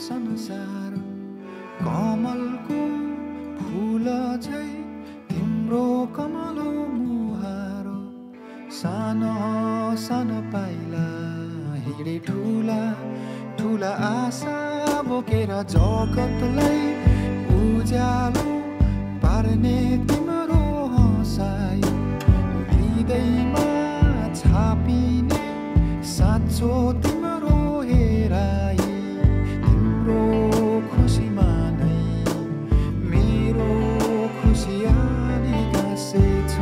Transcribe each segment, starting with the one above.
संसार कमलको फूल झै तिम्रो कमलो मुहार सानो सानो पाइला हिँडे ठुला ठुला आशा बोकेर जगतलाई उज्यालो पार्ने तिम्रो हँसाइ हृदयमा छापिने साँचो तिम्रो हेराइ तिम्रो खुसीमा नै मेरो खुसी आनी गाँसेछ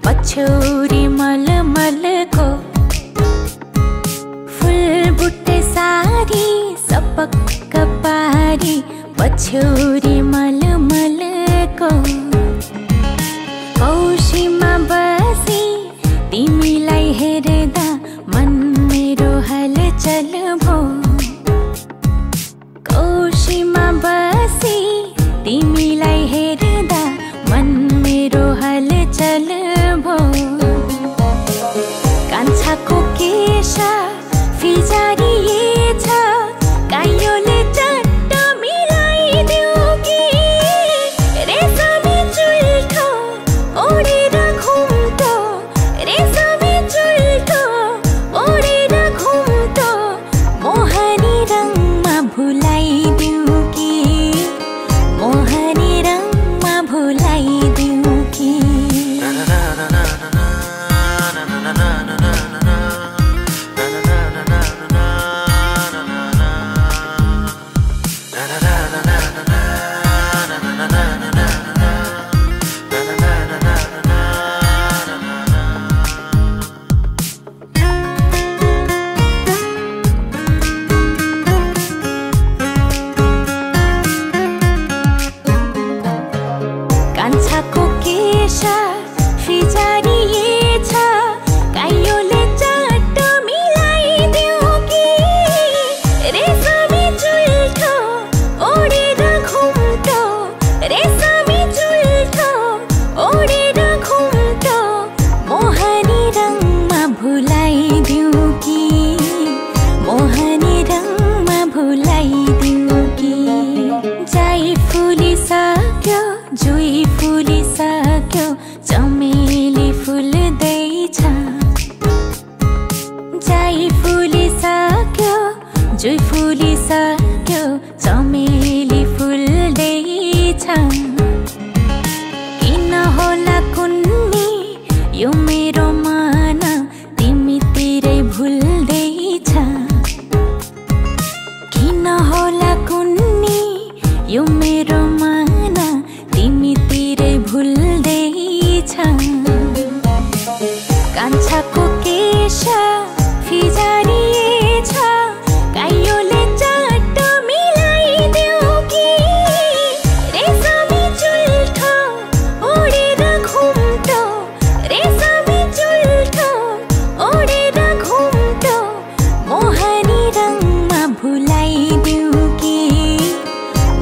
पछौरी मलमलको फुल बुट्टे सारी सपक्क पारी पछौरी मलमलको कौशीमा बसी तिमीलाई हेर्दा मन मेरो हलचल भो कौशीमा बसी तिमीलाई हेर्दा मन मेरो हलचल भो कान्छाको केशा फिजारिएछ काइयोले चट्ट मिलाइदेऊ कि रेशमी चुल्ठो ओढेर घुम्टो रेशमी चुल्ठो ओढेर घुम्टो जाई फुलिसक्यो जुई फुलिसक्यो चमेली फुल्दैछ किन होला कुन्नी यो मेरो मन तिमीतिरै भुल्दैछ किन होला कुन्नी यो मेरो मन तिमीतिरै भुल्दैछ कान्छाको केश फिजारिएछ काइयोले चट्ट मिलाइदेऊ कि रेशमी चुल्ठो ओडेर घुम्टो रेशमी चुल्ठो ओडेर घुम्टो मोहनी रङमा भुलाइदेऊ कि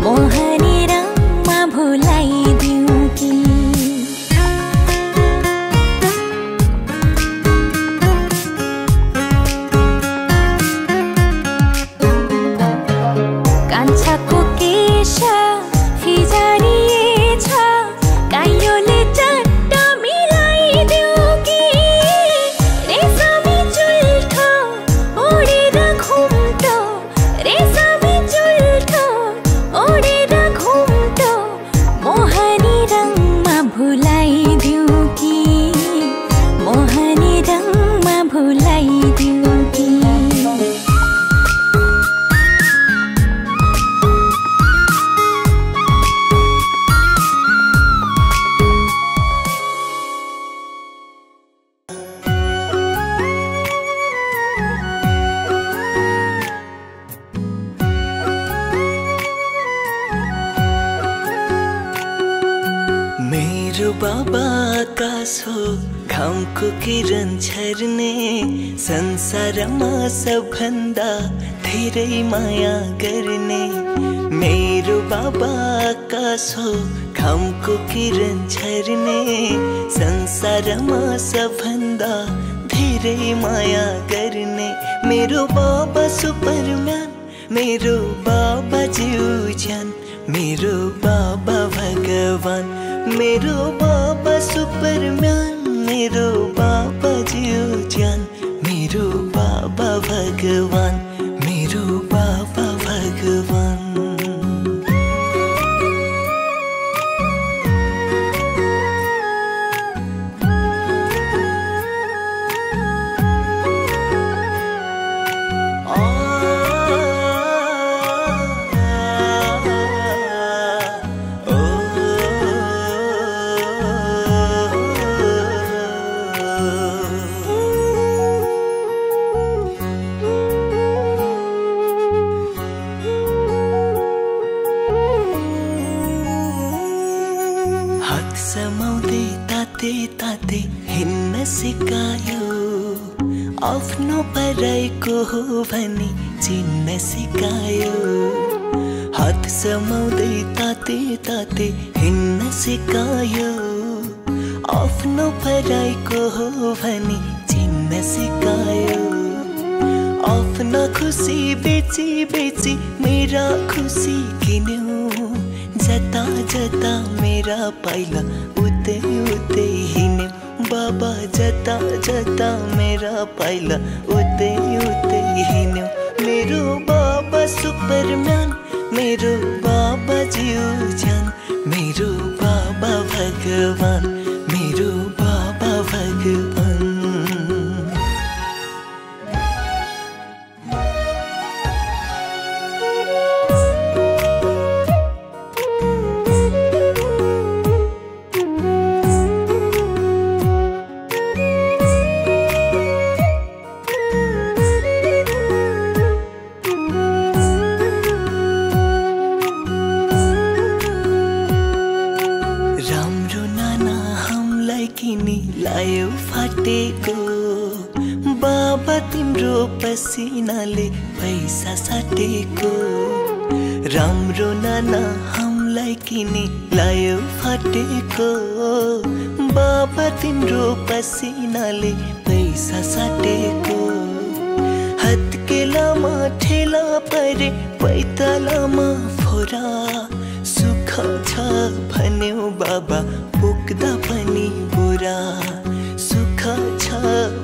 मोहनी रङमा भुलाइदेऊ कि कान्छाको केश फिजारिएछ काइयोले चट्ट मिलाइदेऊ कि रेशमी चुल्ठो ओडेर घुम्टो रेशमी चुल्ठो ओडेर घुम्टो मोहनी रङमा भुलाइदेऊ कि मोहनी रङमा भुलाइदेऊ कि मेरो बाबा आकाश हो घामको किरण छर्ने संसारमा सबभन्दा धेरै माया गर्ने मेरो बाबा आकाश हो घामको किरण छर्ने संसारमा सबभन्दा धेरै माया गर्ने मेरो बाबा सुपरम्यान मेरो बाबा ज्यूज्यान मेरो बाबा भगवान मेरो बाबा सुपरम्यान मेरो बाबा ज्यूज्यान मेरो बाबा भगवान मेरो बाबा भगवान हात समाउँदै ताते ताते हिँड्न सिकायो आफ्नो पराइको हो भनी चिन्न सिकायो हात समाउँदै ताते ताते हिँड्न सिकायो आफ्नो पराइको हो भनी चिन्न सिकायो आफ्ना खुसी बेची बेची मेरा खुसी किन्यो जता जता मेरा पाइला उतै उतै हिँड्यो बाबा जता जता मेरा पाइला उतै उतै हिँड्यो मेरो बाबा सुपरम्यान मेरो बाबा ज्यूज्यान मेरो बाबा भगवान मेरो बाबा भगवान लायो फाटेको बाबा तिम्रो पसिनाले पैसा साटेको राम्रो नाना हामीलाई किनी लायो फाटेको बाबा तिम्रो पसिनाले पैसा साटेको हत्केलामा ठेला परे पैतालामा फोरा सुख छ भन्यो बाबा पुग्दा पनि बुरा सुख छ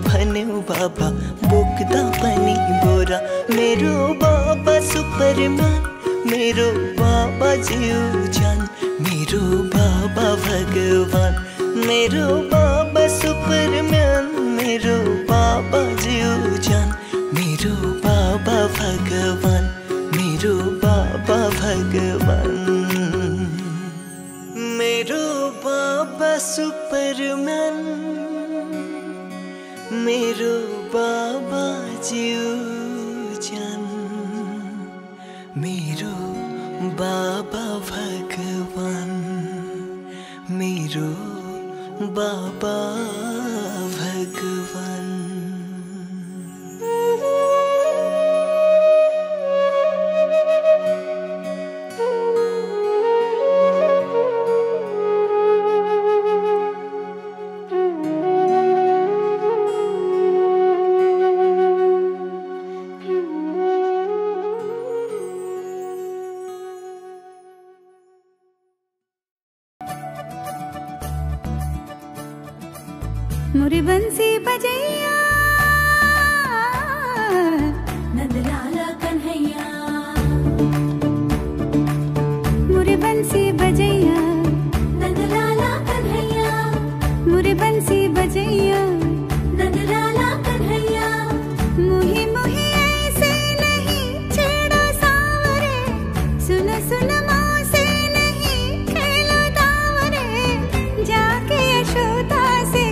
भन्यो बाबा बोक्दा पनि बोरा मेरो बाबा सुपरम्यान मेरो बाबा जिउ ज्यान मेरो बाबा भगवान मेरो बाबा सुपरम्यान मेरो बाबा जिउ ज्यान मेरो बाबा भगवान मेरो बाबा भगवान मेरो बाबा सुपरम्यान मेरो बाबा जिउ ज्यान मेरो बाबा भगवान मेरो बाबा भगवान मुरी बंसी बजैया नंदलाला कन्हैया मुरी बंसी बजैया नंदलाला कन्हैया मुरी बंसी बजैया नंदलाला कन्हैया मुही मुही ऐसे नहीं छेड़ो सावरे सुन सुन से नहीं खेलो दावरे जाके यशोदा से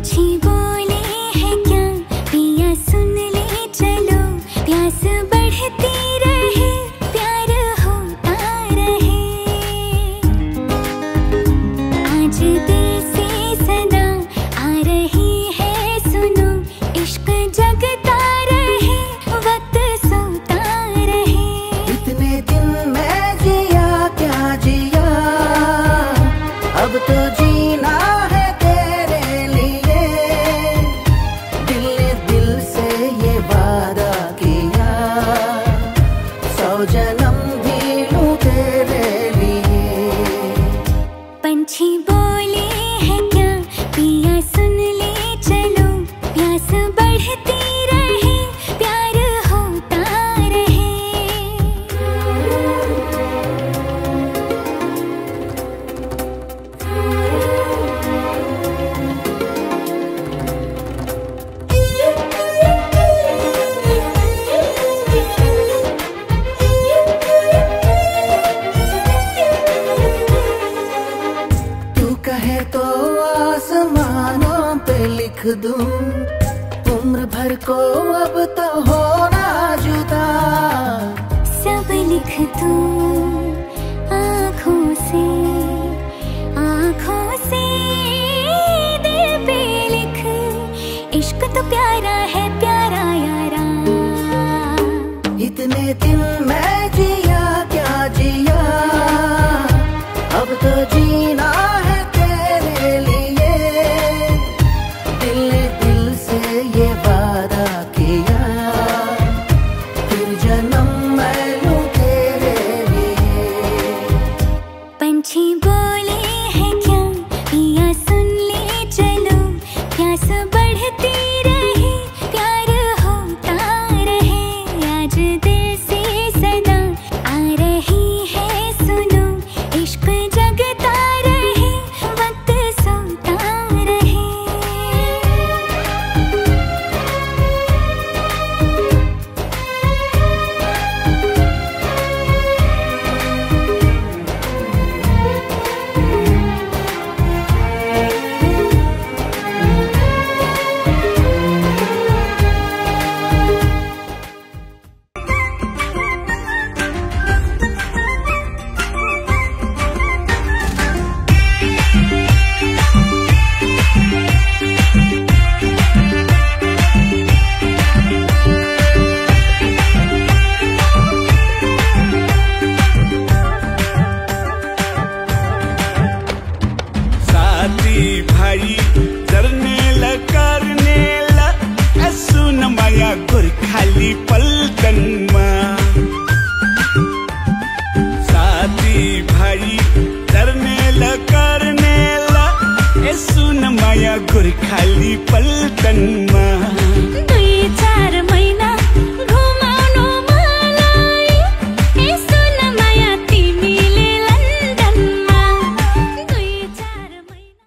पंछी बोले हैं क्या पिया सुन ले चलो, प्यास बढ़ती रहे प्यार होता रहे। आज दिल से सदा आ रही है सुनो, इश्क जगता रहे वक्त सोता रहे। इतने दिन मैं जिया क्या जिया, अब तो जीना है तेरे लिए। दिल ने दिल से ये वादा किया, 100 जन्म भी लूं तेरे लिए। पंछी बोले हैं क्या पिया सुन ले चलो, प्यास बढ़ती रहे प्यार होता रहे। तू कहे तो आसमानों पे लिख दूं, उम्र भर को अब तो होना जुदा। सब लिख दूं आँखों से, आँखों से दिल पे लिख, इश्क तो प्यारा है प्यारा यारा। इतने दिन मैं जिया क्या जिया, अब तो जीना है तेरे लिए। दिल ने दिल से ये वादा किया, फिर जन्म मैं लूं तेरे लिए। पंछी बोले हैं क्या पिया सुन ले चलो, प्यास बढ़ती रहे प्यार होता रहे। आज दिल से सदा आ रही है सुनो, इश्क जगता रहे वक्त सोता रहे। साथी भाई जरने ला करने ला, ऐसो न माया गोर्खाली पल्टनमा। साथी भाई जरने ला करने ला, ऐसो न माया गोर्खाली पल्टनमा। 2-4 महिना घुमाउनु मलाई, यसो न माया तिमीले लन्डनमा। 2-4 महिना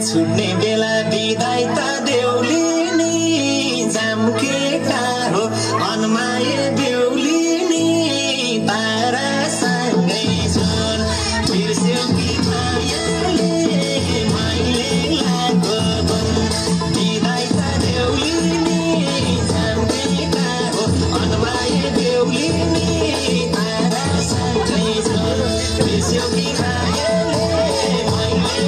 छुट्ने बेला बिदाई त देउलिनी, जामके टाढो अनमाए बेउलिनी, तारासँगै छन् बिर्स्यौ कि मायाले मैले लागो बन। बिदाई त देउलिनी, जामके टाढो अनमाए बेउलिनी, तारासँगै छन् बिर्स्यौ कि मायाले मैले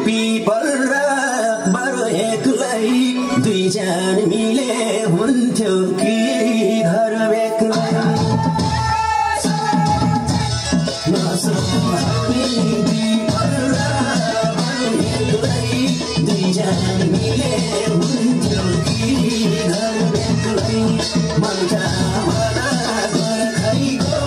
पिपल र बरु एक्लै दुईजना मिले हुन्थ्यो कि घर बेग्लै पिपल र बरु एक्लै दुईजना मिले हुन्थ्यो कि घर बेग्लै मन्टा भला गोर्खैको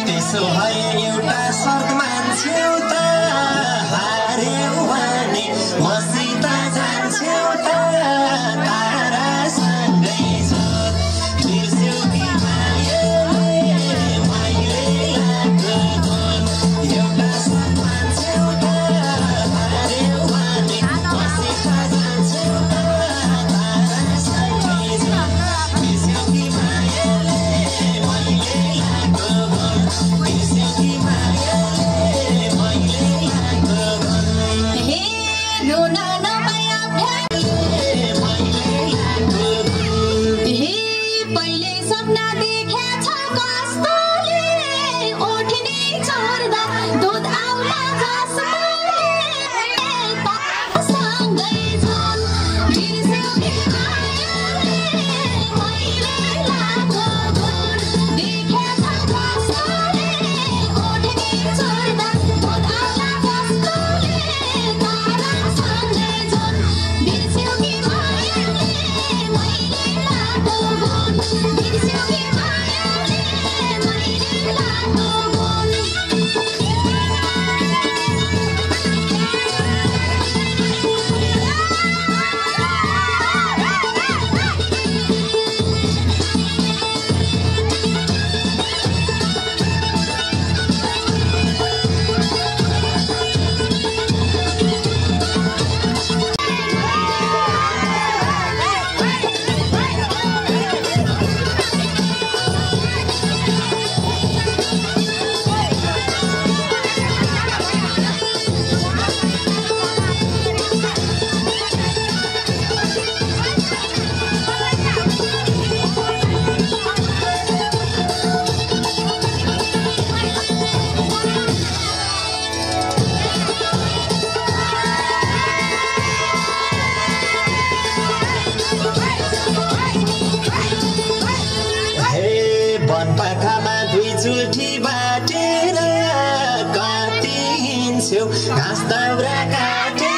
त्यसो भए एउटा शर्त मान्छौ त हार्यौ भने मसित जान्छौ त तारासँगै जोत बिर्स्यौ कि मायाले मैले लागेको एउटा शर्त मान्छौ त हार्यौ भने मसित जान्छौ त तारासँगै जोत बिर्स्यौ कि मायाले मैले पहिले सपना देखेछ कस्तोले ओठनी छोड्दा दुध आउला जसले सँगै छन् बिर्स्यौ कि मायाले मैले लागेको देखेछ कस्तोले ओठनी छोड्दा दुध आउला जसले तारासँगै छन् बिर्स्यौ कि मायाले मैले लागेको बिर्स्यौ कि मायाले मैले लागेको वनपाखामा दुई चुल्ठी बाटेर कति हिँड्छौ घाँस दाउरा काटेर